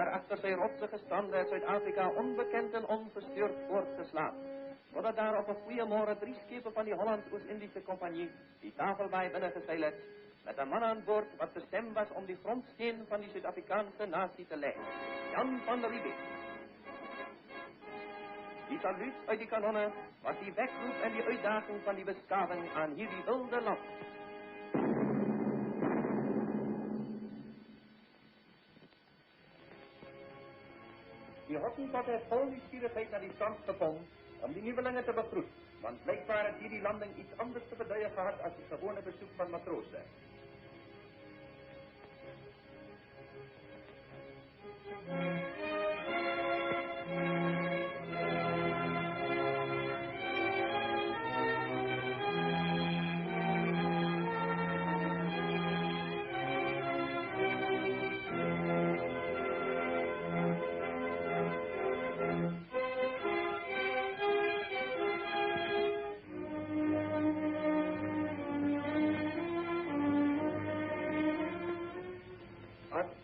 maar achter zijn rotsige stand werd Zuid-Afrika onbekend en onverstuurd voortgeslagen. Totdat daar op een goede morgen 3 schepen van die Hollands-Oost-Indische Compagnie die Tafelbaai binnengezeild is, met een man aan boord wat bestemd was om die grondsteen van die Zuid-Afrikaanse natie te leiden. Jan van Riebeeck. Die saluut uit die kanonnen was die wegroep en die uitdaging van die beschaving aan hierdie wilde land. Die Hottentotte heeft vol nieuwsgierigheid naar die stand gekomen om die nieuwelingen te begroeten, want blijkbaar heeft hierdie landing iets anders te beduiden gehad als het gewone bezoek van matrozen.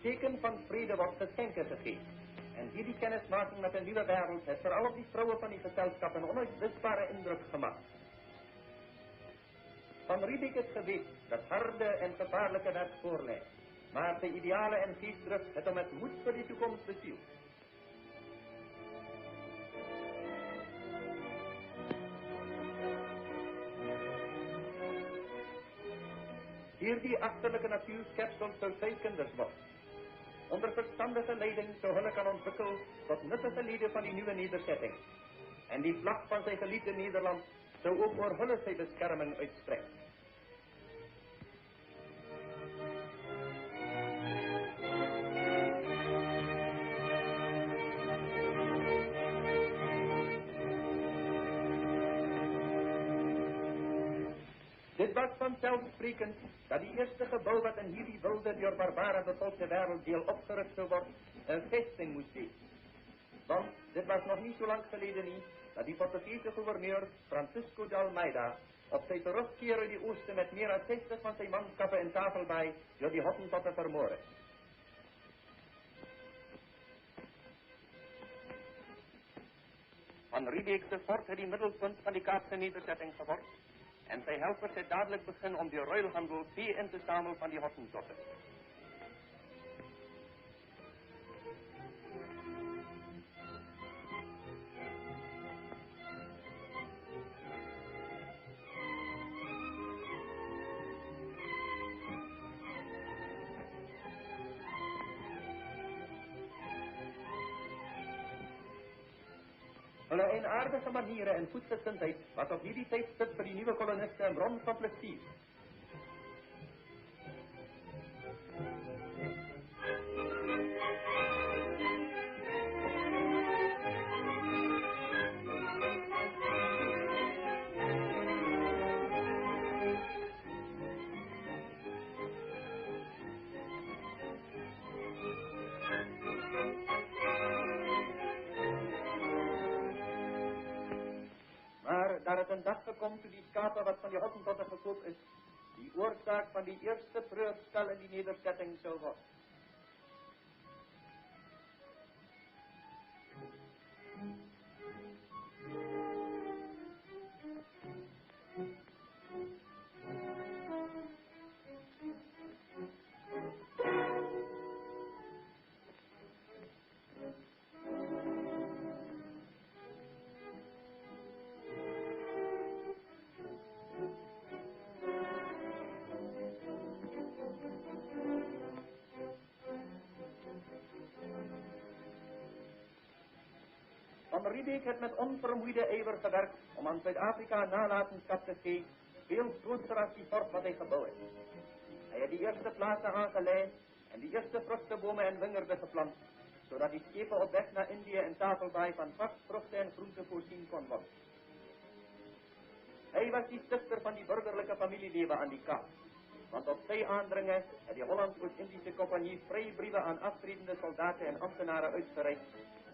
Teken van vrede wordt geschenken gegeven. En hierdie kennismaking met een nieuwe wereld heeft vooral op die vrouwen van die gezelschap een onuitwisbare indruk gemaakt. Van Riebeeck is geweten dat harde en gevaarlijke werk voorligt, maar de idealen en geestdrift het hem met moed voor die toekomst bezielt. Hierdie achterlijke natuurschepsel zou zijn kinders worden. Onder verstandige leiding zou hulle kan ontwikkelen tot nuttige leden van die nieuwe nederzetting. En die vlag van zijn geliefde Nederland zou ook voor hulle zijn bescherming uitstrekken. Dit was vanzelfsprekend dat die eerste gebouw wat in hierdie wilde door barbaren bevolkte werelddeel opgericht zou worden, een vesting moest zijn. Want dit was nog niet zo lang geleden niet dat die Portugese gouverneur Francisco de Almeida op zijn terugkeer uit die oosten met meer dan 60 van zijn manschappen in Tafelbaai door die Hottentotten vermoord is. Van Riebeeckse fort het die middelpunt van die Kaapse nederzetting geworden. En zijn helpers het dadelijk beginnen om die ruilhandel vee in te zamelen van die Hottentotten. Hulle eenaardige manieren en goedgezindheid was op hierdie tijdstip voor die nieuwe kolonisten een bron van plezier. Maar daar het een dag gekomen toe die schapen wat van die Hottentotten gekoopt is, die oorzaak van die eerste treurspel in die nederzetting zou worden. Van Riebeeck heeft met onvermoeide ijver gewerkt om aan Zuid-Afrika nalatenschap te geven, veel groter als die fort wat hij gebouwd heeft. Hij heeft die eerste plaatsen aangeleid en die eerste vruchtenbomen en wingerden geplant, zodat die schepen op weg naar Indië en Tafelbaai van vast vruchten en groenten voorzien kon worden. Hij was die stichter van die burgerlijke familieleven aan die Kaap, want op zijn aandringen heeft die Hollands-Oost-Indische Compagnie vrijbrieven aan aftredende soldaten en ambtenaren uitgereikt,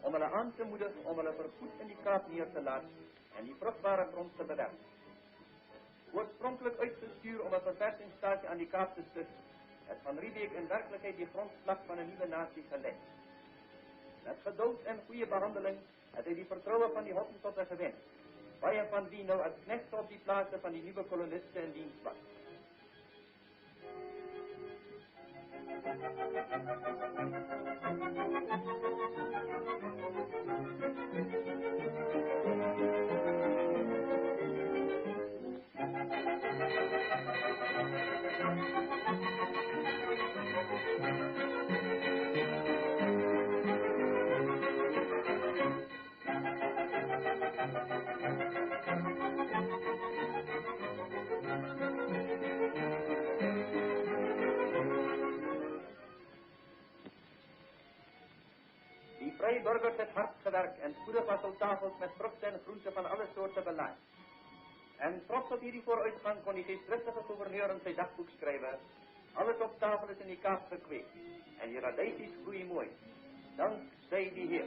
om hulle aan te moedigen om hulle vergoed in die Kaap neer te laten en die vruchtbare grond te bewerken. Oorspronkelijk uitgestuurd om een verversingsstage aan die Kaap te stichten, heeft Van Riebeeck in werkelijkheid die grondslag van een nieuwe natie gelegd. Met geduld en goede behandeling had hij die vertrouwen van die Hottentotten gewend, waar van wie nou als knecht op die plaatsen van die nieuwe kolonisten in dienst was. Die vrijburgers het hard gewerkt en spoedig was op tafels met vruchten en groenten van alle soorten belaagd. En trots op hierdie vooruitgang kon die geestdriftige gouverneur in zijn dagboek schrijven: alles op tafel is in die kaap gekweekt en die radijsies groeien mooi. Dank zij die Heer.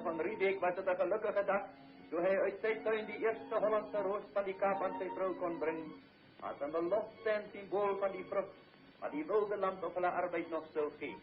Van Riebeek was het een gelukkige dag, toen hij uit zijn tuin die eerste Hollandse roos van die kaap aan zijn vrouw kon brengen, als een belofte en symbool van die vrucht, maar die wilde land op hulle arbeid nog zou geven.